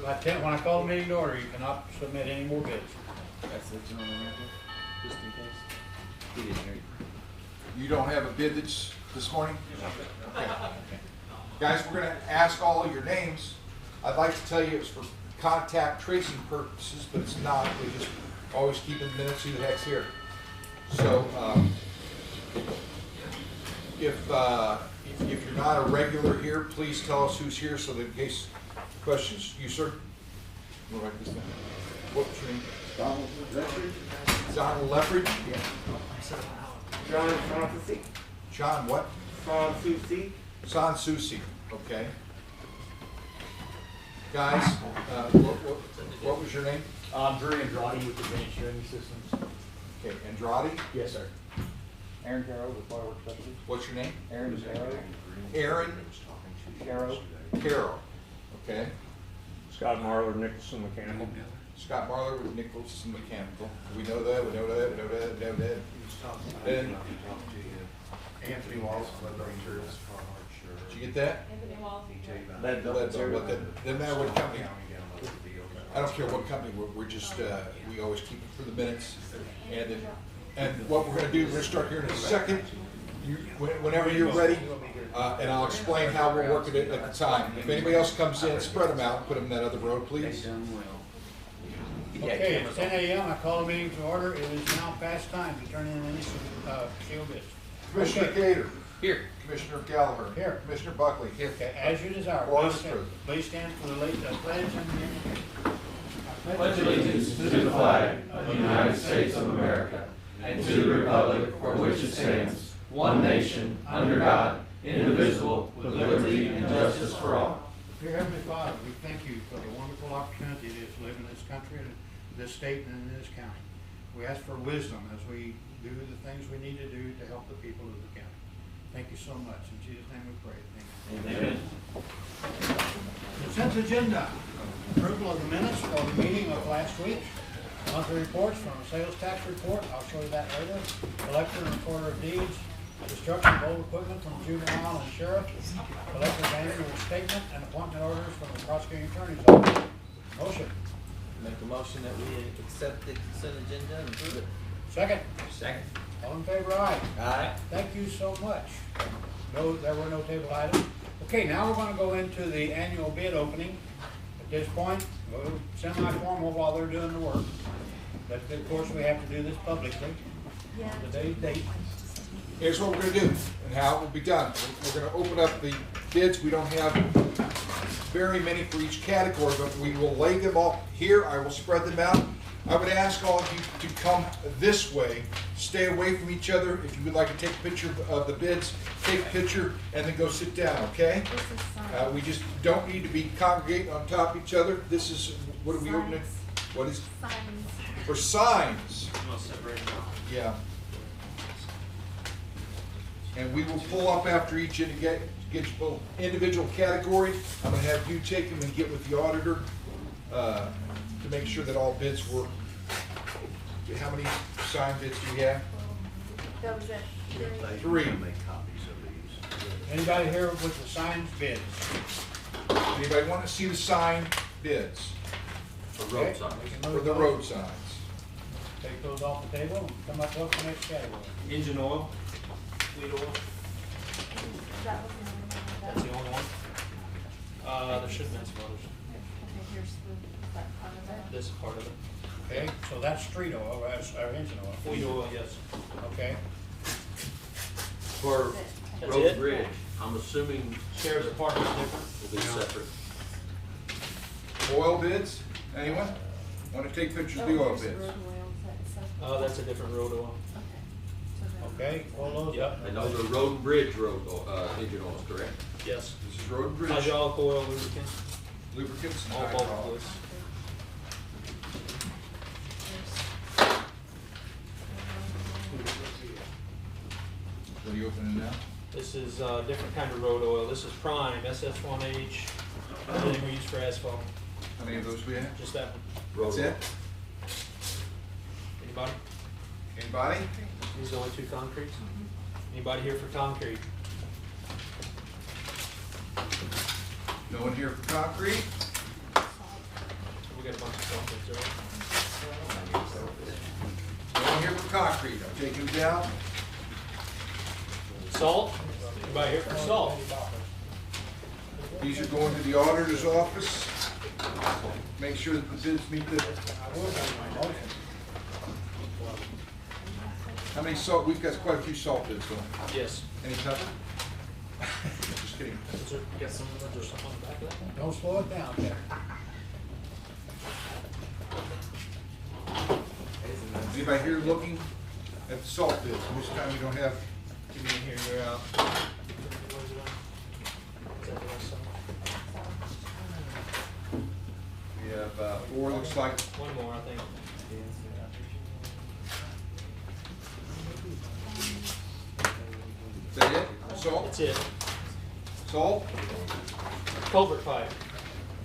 When I call the meeting to order, you cannot submit any more bids. That's the gentleman right there, just in case. He didn't hear you. You don't have a bid this morning? Okay. Guys, we're gonna ask all your names. I'd like to tell you it's for contact tracing purposes, but it's not. We just always keep in minutes who the heck's here. So, if you're not a regular here, please tell us who's here so that in case questions, you sir. We'll write this down. What's your name? Donald Leffridge. Donald Leffridge? Yeah. John Sansucci. John what? Sansucci. Sansucci. Okay. Guys, what was your name? Drew Andrade with Advanced Drilling Systems. Okay, Andrade. Yes, sir. Aaron Carroll with Fireworks Specialty. What's your name? Aaron Carroll. Aaron Carroll. Carroll. Okay. Scott Marler, Nicholson Mechanical. Scott Marler with Nicholson Mechanical. We know that. We know that. We know that. We know that. Then, Anthony Wallace, Leadville Materials. did you get that? Anthony Walls. Doesn't matter what company. I don't care what company. We're just we always keep it for the minutes. And what we're going to do, we're going to start here in a second. Whenever you're ready, and I'll explain how we're working it at the time. If anybody else comes in, spread them out. Put them in that other road, please. Okay, it's 10 a.m. I call the meeting to order. It is now past time to turn in any sealed bids. Commissioner Okay. Gator. Here. Commissioner Gallagher. Here. Commissioner Buckley. Here. Okay, as you desire. Orchestra. Please stand for the pledge and the Pledge allegiance to the flag of the United States of America and to the republic for which it stands, one nation, under God, indivisible, with liberty and justice for all. Dear Heavenly Father, we thank you for the wonderful opportunity it is to live in this country, and this state, and in this county. We ask for wisdom as we do the things we need to do to help the people of the county. Thank you so much. In Jesus' name we pray. Thank you. Amen. Consent agenda. Approval of the minutes for the meeting of last week. Monthly reports from the sales tax report. I'll show you that later. Collector and recorder of deeds. Destruction of old equipment from juvenile and sheriff. Collector's annual statement and appointment orders from the prosecuting attorney's office. Motion. Make a motion that we accept the consent agenda and approve it. Second. Second. All in favor, aye. Aye. Thank you so much. No, there were no table items. Okay, now we're going to go into the annual bid opening. At this point, we'll semi-formal while they're doing the work. But of course, we have to do this publicly. Today's date. Here's what we're going to do and how it will be done. We're going to open up the bids. We don't have very many for each category, but we will lay them all here. I will spread them out. I would ask all of you to come this way. Stay away from each other. If you would like to take a picture of the bids, take a picture and then go sit down, okay? We just don't need to be congregating on top of each other. This is, what are we opening? What is? Signs. For signs. Yeah. And we will pull up after each individual category. I'm going to have you take them and get with the auditor to make sure that all bids were. How many sign bids do we have? That was it. Three. Anybody here with the signs bids? Anybody want to see the sign bids? For road signs. For the road signs. Take those off the table and come up with the next category. Engine oil, fleet oil, That was the that's the only one. There should have been some others. Okay, here's that part of it. This is part of it. Okay, so that's street oil, that's our engine oil. Fleet oil, yes. Okay. For That's road it? bridge, I'm assuming Sheriff's Department's different. will be separate. Oil bids? Anyone? Want to take pictures of the oil bids? That's a different road oil. Okay, all those up. And those are road and bridge engine oils, correct? Yes. This is road and bridge. Hydraulic oil, lubricant, Lubricants and all hydraulics. bulk What are you opening now? This is a different kind of road oil. This is Prime, SS1H, everything we use for asphalt. How many of those we have? Just that one. That's it? Anybody? Anybody? These are the only two concretes. Anybody here for concrete? No one here for concrete? Take him down. Salt? Anybody here for salt? These are going to the auditor's office. Make sure that the bids meet the, how many salt, we've got quite a few salt bids going. Yes. Any tougher? Just kidding. Is there, got some, is there something on the back of that? Don't slow it down, Jack. Anybody here looking at the salt bids? Most of the time we don't have, Give me in here, you're out. What is it on? Is that the last song? we have four, looks like. One more, I think. Is that it? Salt? That's it. Salt? Culvert pipe.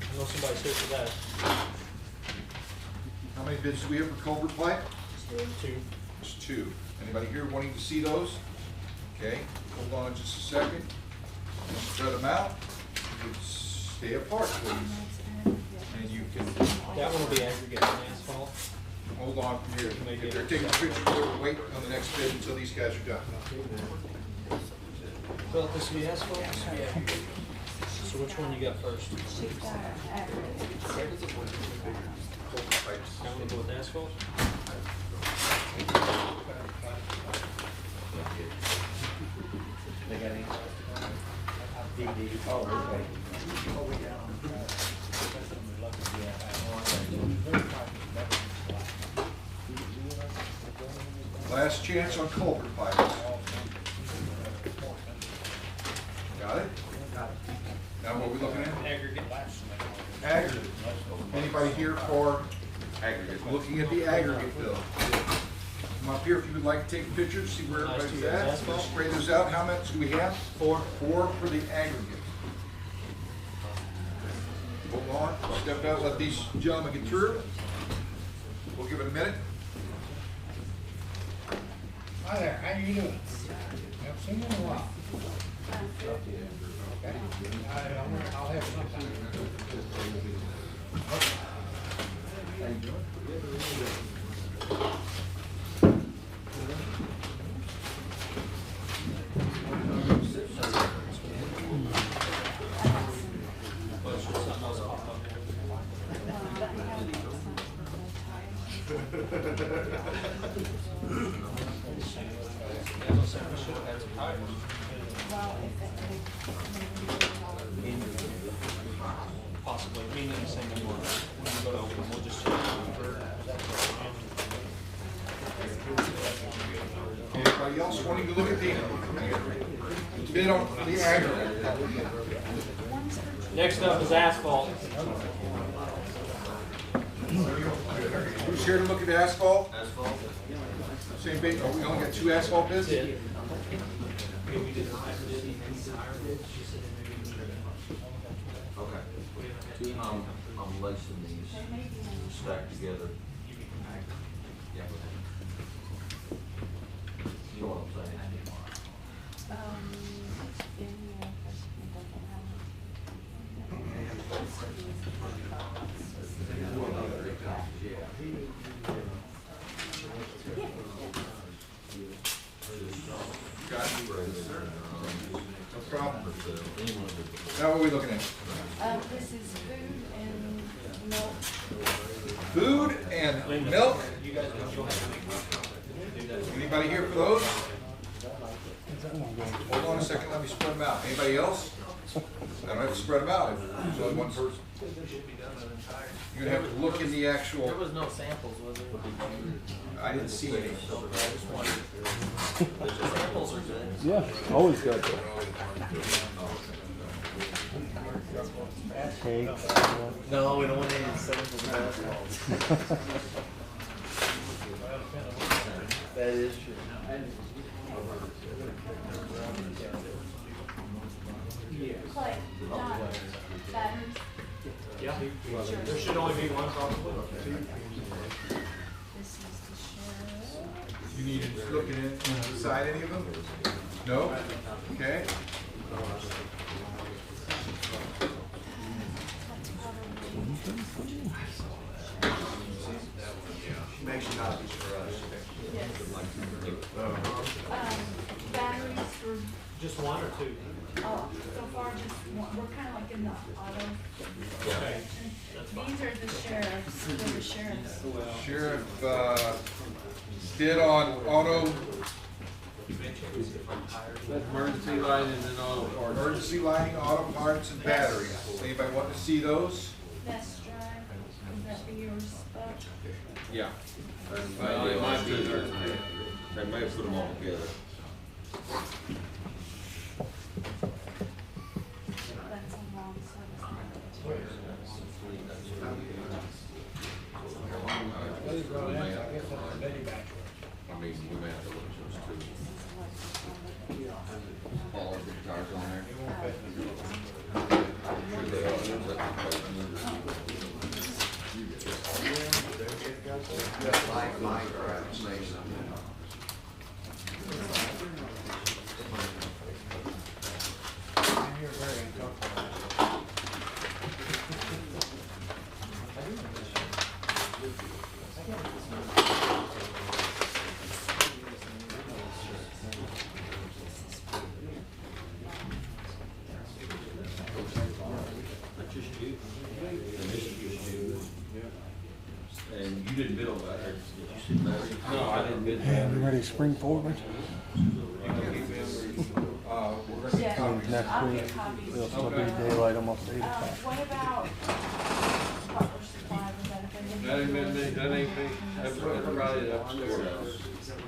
I know somebody's here for that. How many bids do we have for culvert pipe? Two. There's two. Anybody here wanting to see those? Okay, hold on just a second. Spread them out. You can stay apart, please. And you can That one will be aggregate and asphalt. hold on from here. Maybe If they're taking pictures, we'll wait on the next bid until these guys are done. Well, this will be asphalt, this will be aggregate. So which one you got first? I want to go with asphalt. They got any? DD. Oh, okay. Last chance on culvert pipes. Got it? Now what are we looking at? Aggregate. Aggregate. Anybody here for aggregate? Looking at the aggregate bill. Come up here if you would like to take pictures, see where Nice everybody's to at. asphalt. Spray those out. How much do we have? Four. Four for the aggregate. Hold on, step out, let these gentlemen get through. We'll give it a minute. Hi there, how you doing? Haven't seen you in a while. Okay. I'll have some Possibly, meaning the same one. When you go to open, we'll just. Anybody else wanting to look at the bid on the aggregate? Next up is asphalt. Who's here to look at asphalt? Asphalt. Same bid, oh, we only got two asphalt bids? That's it. Maybe we did the higher bid, and the higher bid. She said maybe we did. Okay. I'm lacing these stacked together. Yeah. You know what I'm saying? Got it. No problem. Now what are we looking at? This is food and milk. Food and milk. You guys don't go ahead. Anybody here for those? Hold on a second, let me spread them out. Anybody else? I don't have to spread them out. There's only one person. You're gonna have to look in the There actual, was no samples, was there? I didn't see any. I just wanted. The samples are good. Yeah, always good. Cakes. No, we don't want any samples. That is true. Clay, John, batteries. Yeah, there should only be one probably. This is the sheriff. You need to look inside any of them? No? Okay. Makes copies for us. Yes. Batteries for, Just one or two? so far just one, we're kind of like in the auto Okay. section. These are the sheriffs, they're the sheriffs. Sheriff, did on auto, Emergency lighting and auto parts. emergency lighting, auto parts and batteries. Anybody want to see those? Best drive, would that be yours, Buck? Yeah. Well, it might be there. They may have put them all together. That's a long service. These are all in, I guess that's the Betty batch. I mean, we may have to look at those too. All of the guitars on there. It won't fit. Sure they are. There's that component. Just like Minecraft Station. And you're very uncomfortable. That's just you. And this is just you. And you didn't bid on that, did you see that? No, I didn't bid that. You ready to spring forward? We're gonna get copies. Next I'll week, get copies. it'll still be daylight almost 8 o'clock. What about Butler Supply, was that a bid? That ain't been me, that ain't me. That's probably upstairs.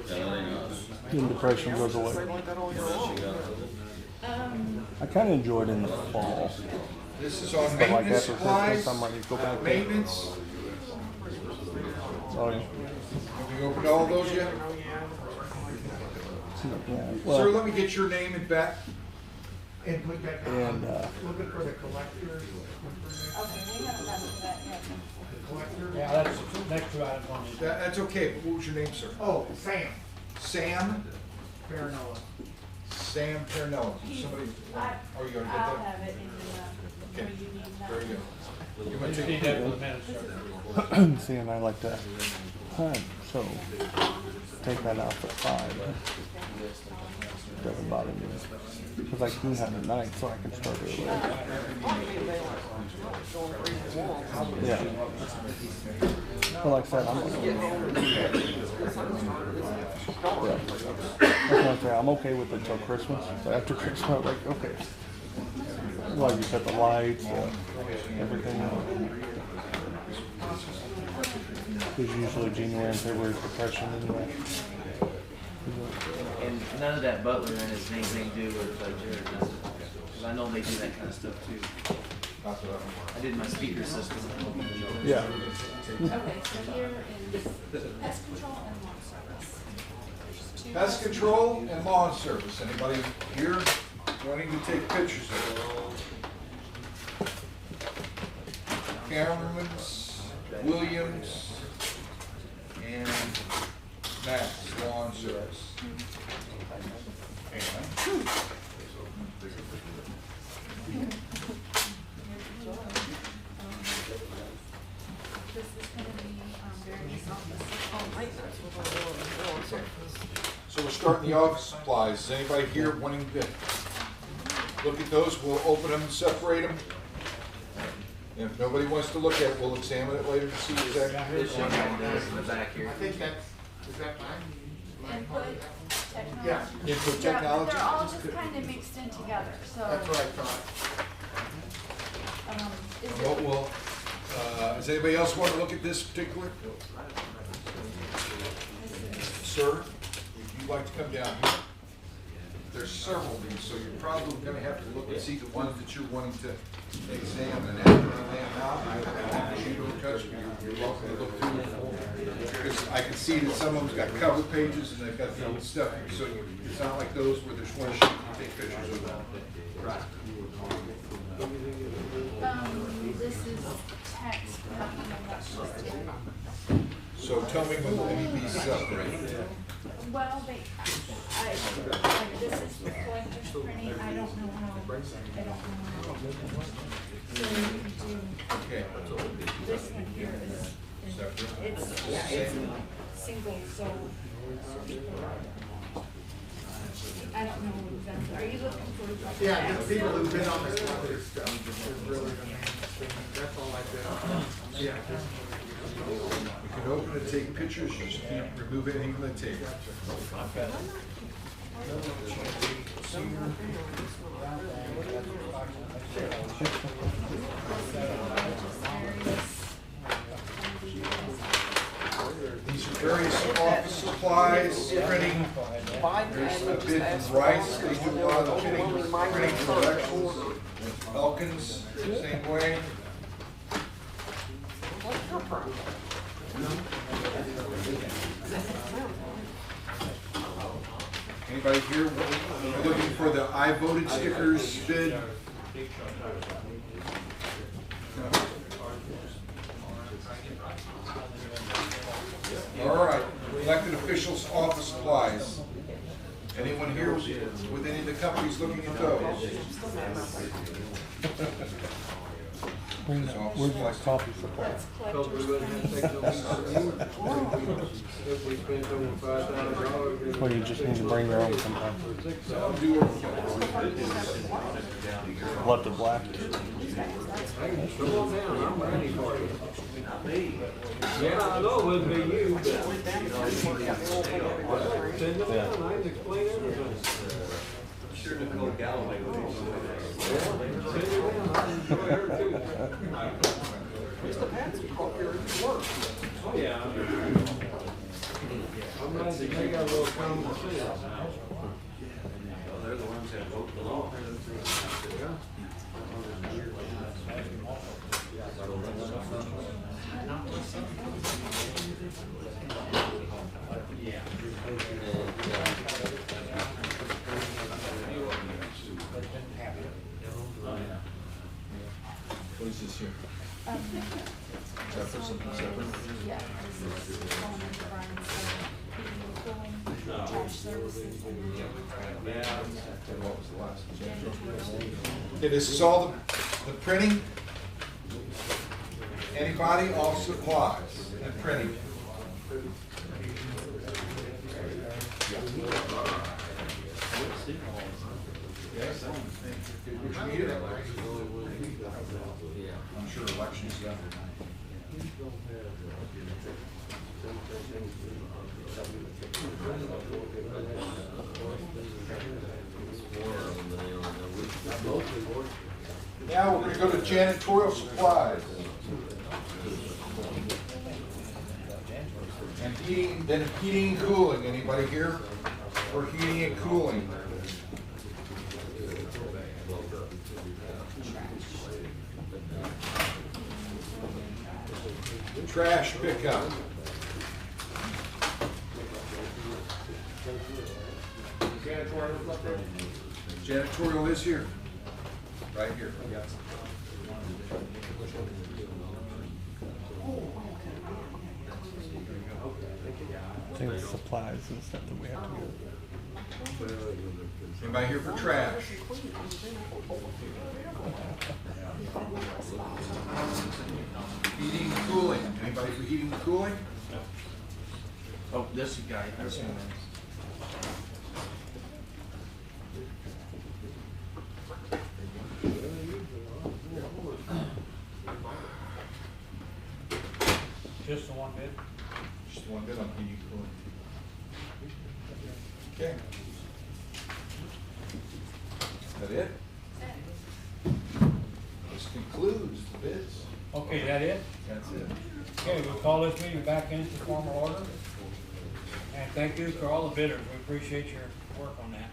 That ain't us. Then depression goes away. I kind of enjoyed it in the fall. This is on But like maintenance after Christmas, supplies, I might need to go back there. maintenance. Oh, yeah. Have we opened all those yet? Yeah, Sir, well, let me get your name and back. And put that and, looking for the collectors. Okay, we haven't gotten to that yet. Yeah, that's the next two items on the agenda. That's okay, but what was your name, sir? Oh, Sam Sam? Farinola. Sam Pernell. Somebody, are you gonna get I'll that? have it in the, where you need that. Very good. You We might just take need that for the minutes, sir. see, and I like to hunt, so take that out for 5. Doesn't bother me. Because I can hunt at night, so I can start early. Yeah. But like I said, I'm okay with it till Christmas. So after Christmas, I'm like, okay. Like you said, the lights, everything. There's usually January and February depression anyway. And none of that Butler has anything to do with like Jared does it. Because I know they do that kind of stuff too. I did my speaker system. Yeah. Okay, so here is pest control and lawn service. There's two Pest control and lawn service. Anybody here wanting to take pictures of it? Cameron's, Williams, and Max Lawn Service. And This is gonna be, various offices. so we're starting the office supplies. Is anybody here wanting to look at those? We'll open them and separate them. And if nobody wants to look at it, we'll examine it later to see exactly. This one right there is in the back here. I think that's, is that mine? Input technology. Yeah. Input Yeah, but technology? they're all just kind of mixed in together, so. That's what I thought. Is Well, it, well, does anybody else want to look at this particular? Sir, if you'd like to come down here. There's several of these, so you're probably gonna have to look and see the ones that you're wanting to examine. After I lay them out, you don't touch them, you're welcome to look through them. Because I can see that some of them's got cover pages and they've got the old stuff, so it's not like those where there's one sheet you take pictures of them. Right. this is text, nothing, and that's just it. So tell me when any of these separate. Well, this is the collector's printing, I don't know how. So you do, Okay. this one here is, it's single, so. I don't know exactly, are you looking for? Yeah, the people who've been on this project is really gonna, that's all I did. Yeah. You can open and take pictures, you just can't remove anything from the table. These are various office supplies, printing. There's a bid from Rice, they do a lot of printing productions. Elkins, same way. Anybody here looking for the I voted stickers bid? All right, elected officials office supplies. Anyone here with any of the companies looking at those? Where's my coffee supply? That's collector's printing. If we spend over $5,000. Well, you just need to bring your own sometime. I'll do it. Left it black. Come on down, I'm ready for you. Yeah, I know it wouldn't be you, but. Send it down, I can explain everything. Sure Nicole Galloway would be. Send it down, I enjoy her too. Oh, yeah. I'm glad that you got a little common sense. They're the ones that vote the law. What is this here? Is that for something separate? Yeah, this is phone number, Brian, so heating and cooling, trash services, and And what was the last one? janitorial. Okay, this is all the printing. Anybody, all supplies and printing. Yes, which meeting? I'm sure elections done. Now we're going to go to janitorial supplies. And heating, then heating and cooling. Anybody here for heating and cooling? Trash pickup. Janitorial is here. Right here. I think it's supplies and stuff that we have to get. Anybody here for trash? Heating and cooling. Anybody for heating and cooling? Oh, this guy, this one. Just the one bid? Just one bit on heating and cooling. Okay. Is that it? This concludes the bids. Okay, is that it? That's it. Okay, we'll call this meeting back into formal order. And thank you for all the bidders. We appreciate your work on that.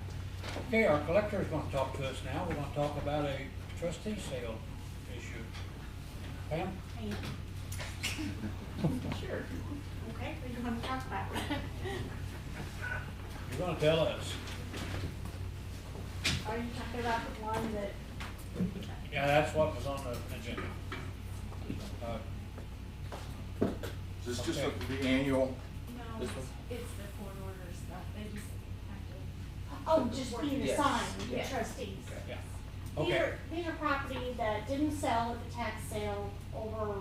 Okay, our collector is going to talk to us now. We're going to talk about a trustee sale issue. Pam? Hey. Sure. Okay, what do you want to talk about? You're going to tell us. Are you talking about the one that, Yeah, that's what was on the agenda. This is just Okay. the annual, No, This it's the court order stuff, they just have to. Oh, just being Yes. assigned, the Yes. trustees. Yeah. These Okay, are, these are property that didn't sell at the tax sale over,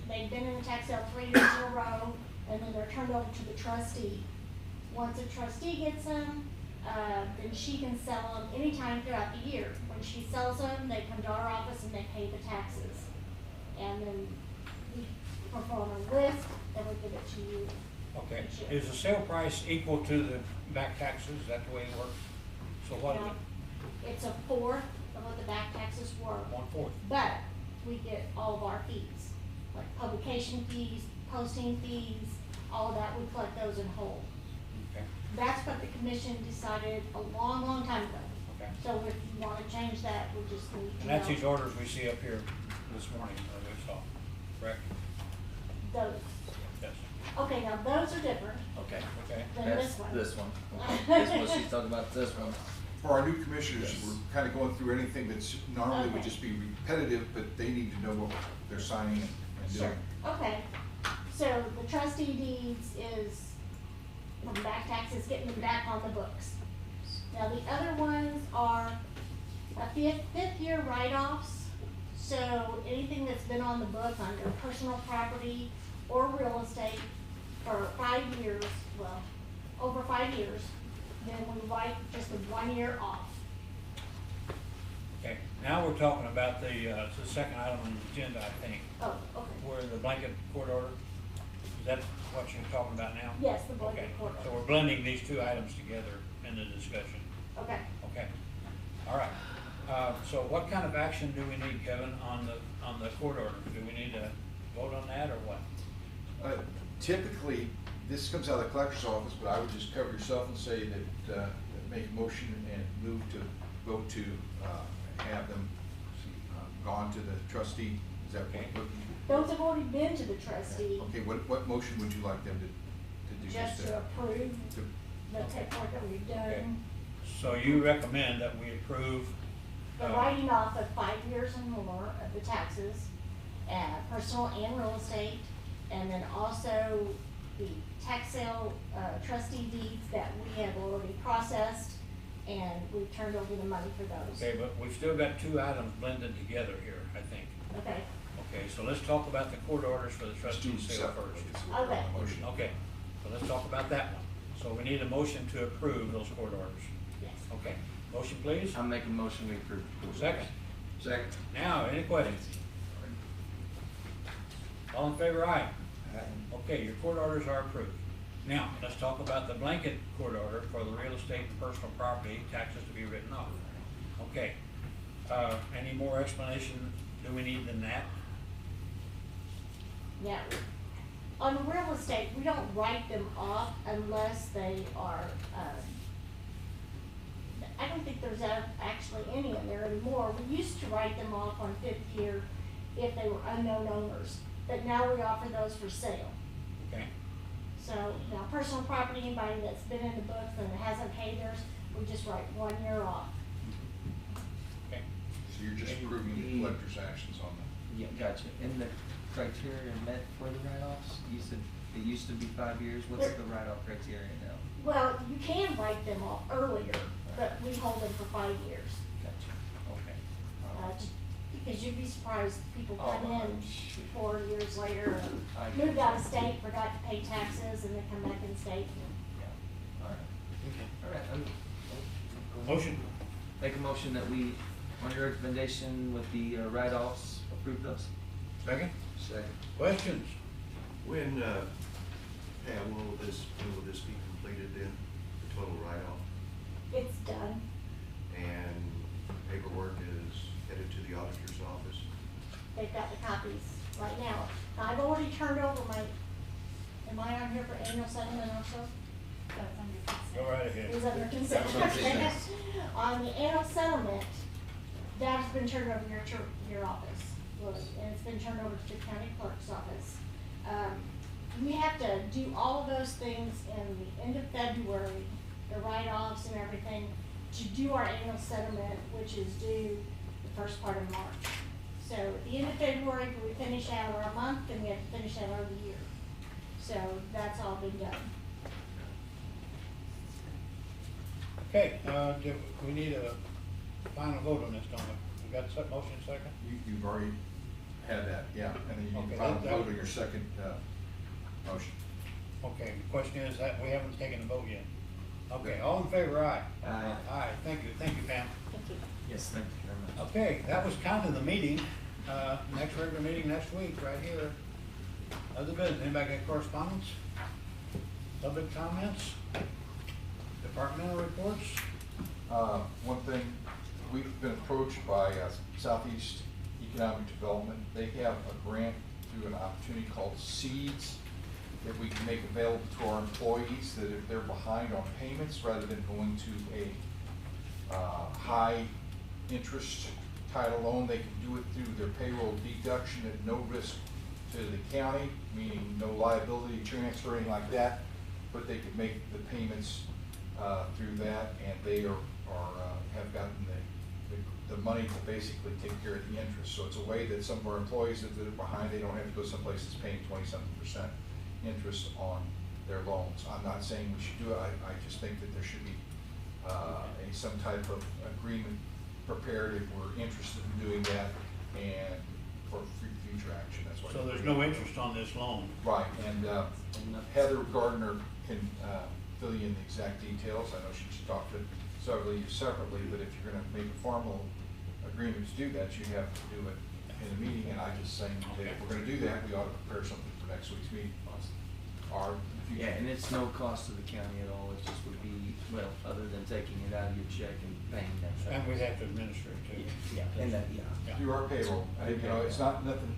they've been in the tax sale 3 years in a row, and then they're turned over to the trustee. Once a trustee gets them, then she can sell them anytime throughout the year. When she sells them, they come to our office and they pay the taxes. And then we perform a list, then we give it to you. okay. Is the sale price equal to the back taxes? Is that the way it works? So what, Now, it's a fourth of what the back taxes were. 1/4? But we get all of our fees, like publication fees, posting fees, all of that, we collect those in whole. Okay, That's what the commission decided a long, long time ago. okay. So if you wanna change that, we just need to And that's know these orders we see up here this morning, or we saw, correct? those. Yes, Okay, now those are different Okay. okay. than That's this one. this one. This one, she's talking about this one. for our new commissioners, Yes. we're kind of going through anything that's normally would Okay. just be repetitive, but they need to know what they're signing and Sure, doing. okay. So the trustee deeds is from back taxes, getting them back on the books. Now, the other ones are a fifth year write-offs. So anything that's been on the book under personal property or real estate for 5 years, well, over 5 years, then we write just a 1 year off. Okay, now we're talking about the second item on the agenda, I think, Oh, okay. where the blanket court order. Is that what you're talking about now? Yes, the blanket Okay, court so order. we're blending these two items together in the discussion. Okay. Okay, all right. So what kind of action do we need, Kevin, on the court order? Do we need to vote on that or what? Typically, this comes out of the collector's office, but I would just cover yourself and say that, make a motion and move to vote to have them gone to the trustee. Is that Okay. what? Those have already been to the trustee, Okay, what motion would you like them to do? just to there? approve To- the paperwork that we've Okay. done. So you recommend that we approve? The writing off of 5 years and more of the taxes, personal and real estate, and then also the tax sale trustee deeds that we have already processed, and we've turned over the money for those. Okay, but we've still got two items blended together here, I think. Okay, Okay, so let's talk about the court orders for the Let's do trustee sale separately. first. So we're on the Okay. motion. Okay, so let's talk about that one. So we need a motion to approve those court orders. yes. Okay, motion please? I'll make a motion we approve. Second. Second. Now, any questions? All in favor, aye? Okay, your court orders are approved. Now, let's talk about the blanket court order for the real estate and personal property taxes to be written off. Okay, any more explanation do we need than that? Now, on real estate, we don't write them off unless they are, I don't think there's actually any in there anymore. We used to write them off on 5th year if they were unknown owners, but now we offer those for sale. Okay, So, now, personal property, anybody that's been in the books and hasn't paid theirs, we just write 1 year off. okay. So you're just approving the collector's actions on them. Yeah, gotcha. And the criteria met for the write-offs? You said it used to be 5 years. What's the write-off criteria now? Well, you can write them off earlier, but we hold them for 5 years. Gotcha. Okay. Just because you'd be surprised, people Oh, come in I'm sure. 4 years later, I and moved get out of you. state, forgot to pay taxes, and then come back in state. Yeah. All right. All right. Motion? Make a motion that we, on your recommendation with the write-offs, approve those. Second? Second. Questions? When, Pam, when will this be completed then, the total write-off? It's done. And paperwork is headed to the auditor's office? They've got the copies right now. I've already turned over my, am I on here for annual settlement also? That's under consent. Go right ahead. Is under consent. That's what it is. On the annual settlement, that's been turned over to your office, and it's been turned over to the county clerk's office. We have to do all of those things in the end of February, the write-offs and everything, to do our annual settlement, which is due the first part of March. So at the end of February, we finish out our month, and we have to finish out our year. So that's all been done. Okay, we need a final vote on this, don't we? We got a motion second? You've already had that, yeah, and then you Okay, need to final that- vote on your second, motion. Okay, the question is that we haven't taken a vote yet. Okay, all in favor, aye? Aye. Aye, thank you, Pam. Thank you. Yes, thank you very much. Okay, that was kind of the meeting, next regular meeting next week, right here. Other business, anybody got correspondence? Public comments? Departmental reports? One thing, we've been approached by Southeast Economic Development. They have a grant through an opportunity called Seeds that we can make available to our employees, that if they're behind on payments, rather than going to a high interest title loan, they can do it through their payroll deduction at no risk to the county, meaning no liability transfer or anything like that, but they could make the payments through that, and they have gotten the money to basically take care of the interest. So it's a way that some of our employees that are behind, they don't have to go someplace that's paying 20-something% interest on their loans. I'm not saying we should do it. I just think that there should be some type of agreement prepared if we're interested in doing that, and for future action. That's why. So there's no interest on this loan? Right, and Heather Gardner can fill you in the exact details. I know she's talked to several of you separately, but if you're gonna make a formal agreement to do that, you have to do it in a meeting, and I'm just saying that if we're gonna do that, we ought to prepare something for next week's meeting. Yeah, and it's no cost to the county at all, it just would be, well, other than taking it out of your check and paying that. And we have to administer it too. Yeah, and that, yeah. Through our payroll. And, you know, it's not nothing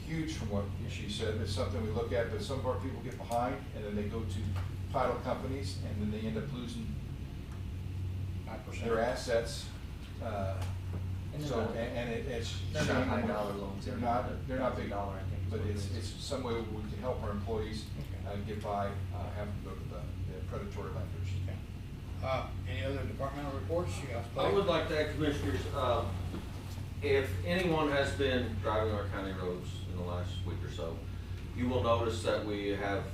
huge from what she said, it's something we look at, but some of our people get behind, and then they go to title companies, and then they end up losing 5%. their assets. So, and it's. They're not high dollar loans. They're not big, dollar, I think. is but what it it's is. some way we can help our employees get by, having to go to the predatory lenders. Okay. Any other departmental reports? You guys I would like to add, Commissioners, if anyone has been driving our county roads in the last week or so, you will notice that we have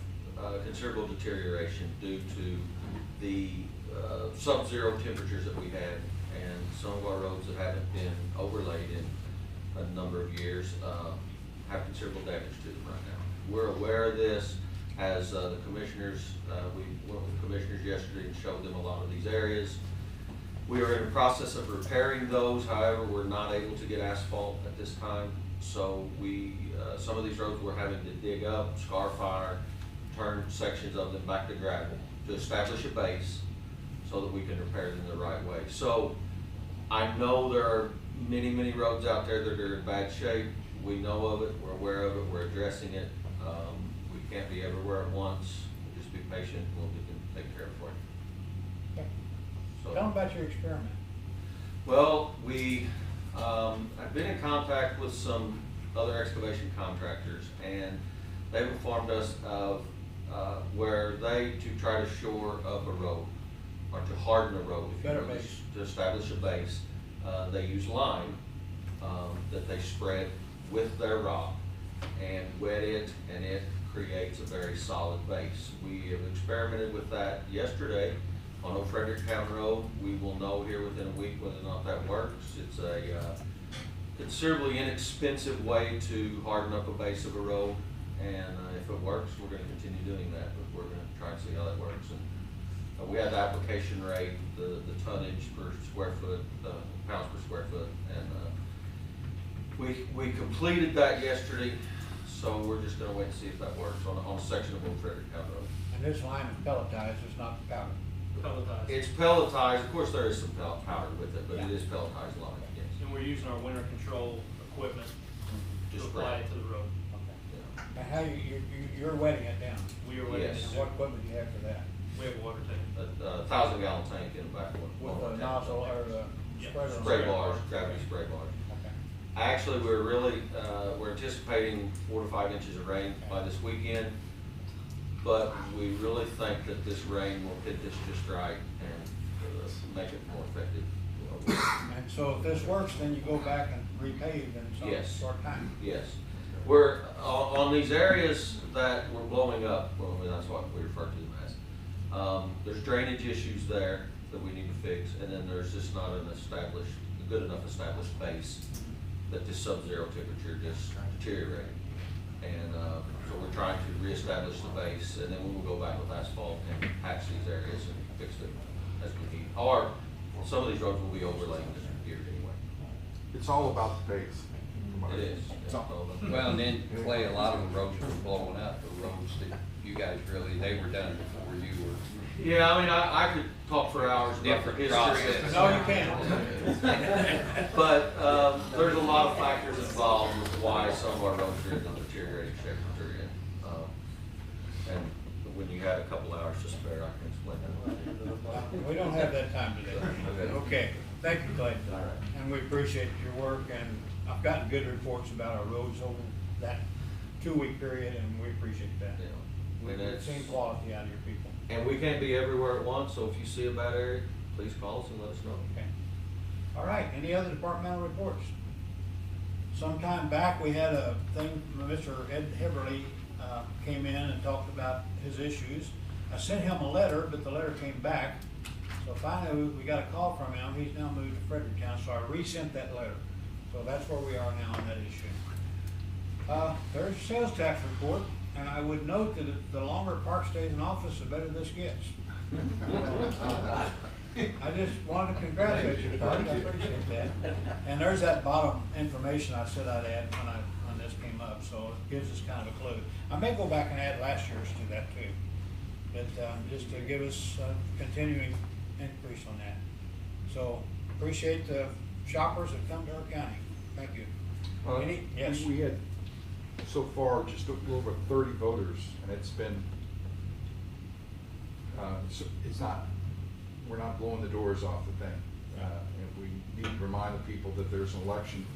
considerable deterioration due to the sub-zero temperatures that we had, and some of our roads that haven't been overlaid in a number of years have considerable damage to them right now. We're aware of this. As the commissioners, we went with the commissioners yesterday and showed them a lot of these areas. We are in the process of repairing those. However, we're not able to get asphalt at this time. So some of these roads we're having to dig up, scar fire, turn sections of them back to gravel to establish a base so that we can repair them the right way. So I know there are many, many roads out there that are in bad shape. We know of it, we're aware of it, we're addressing it. We can't be everywhere at once. Just be patient, and we can take care of it for you. Okay. So, Tell them about your experiment. well, I've been in contact with some other excavation contractors, and they've informed us of where to try to shore up a road, or to harden a road, if you Better will, base. to establish a base. They use lime that they spread with their rock and wet it, and it creates a very solid base. We have experimented with that yesterday on Old Fredericktown Road. We will know here within a week whether or not that works. It's a considerably inexpensive way to harden up a base of a road, and if it works, we're going to continue doing that, but we're going to try and see how that works. And we had the application rate, the tonnage per square foot, pounds per square foot, and we completed that yesterday. So we're just gonna wait and see if that works on a section of Old Fredericktown Road. And this lime is pelletized, it's not powdered. Pelletized. It's pelletized, of course there is some powder with it, but it is pelletized lime, yes. And we're using our winter control equipment to Just apply it to the road. Okay. And how you're wetting it down? We are waiting. Yes. And what equipment do you have for that? We have a water tank. A 1,000-gallon tank in the back one. With the nozzle or the spreader? Spray bars, gravity spray bars. Okay. Actually, we're anticipating 4 to 5 inches of rain by this weekend, but we really think that this rain will hit this just right and make it more effective. And so if this works, then you go back and repaved in some Yes. short time. Yes. We're, on these areas that we're blowing up, well, that's what we refer to them as, there's drainage issues there that we need to fix, and then there's just not an established, a good enough established base that this sub-zero temperature just deteriorating. And, so we're trying to reestablish the base, and then we will go back with asphalt and patch these areas and fix them as we need. Or, some of these roads will be overlaid this year anyway. It's all about the base. It is. It's all about- Well, and then Clay, a lot of the roads were blowing up, the roads that you guys really, they were done before you were. Yeah, I mean, I could talk for hours about the Different history. process. No, you can't. But, there's a lot of factors involved with why some of our roads are in the deteriorating shape that they're in. And when you had a couple hours to spare, I can explain that. We don't have that time today. Okay, thank you, Clay. And we appreciate your work, and I've gotten good reports about our roads over that 2-week period, and we appreciate that. You know, and We've it's, seen quality out of your people. and we can't be everywhere at once, so if you see a bad area, please call us and let us know. Okay. All right, any other departmental reports? Sometime back, we had a thing, Mr. Ed Heberly came in and talked about his issues. I sent him a letter, but the letter came back. So finally, we got a call from him. He's now moved to Fredericktown, so I resent that letter. So that's where we are now on that issue. There's a sales tax report, and I would note that the longer Park stays in office, the better this gets. I just wanted to congratulate you, Park, I appreciate that. And there's that bottom information I said I'd add when this came up, so it gives us kind of a clue. I may go back and add last year's to that too, but just to give us a continuing increase on that. So appreciate the shoppers that come to our county. Thank you. Yes. We had so far just a little over 30 voters, and it's been, it's not, we're not blowing the doors off the thing. And we need to remind the people that there's an election.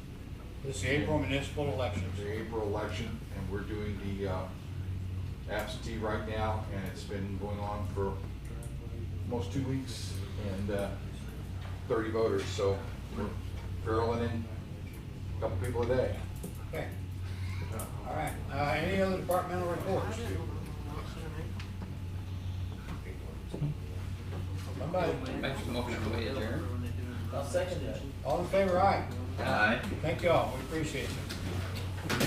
This is the April municipal elections. The April election, and we're doing the absentee right now, and it's been going on for almost 2 weeks, and 30 voters, so we're barreling in a couple people a day. Okay. All right. Any other departmental reports? Somebody. Makes a motion to adjourn. I'll second that. All in favor, aye. Aye. Thank you all. We appreciate you.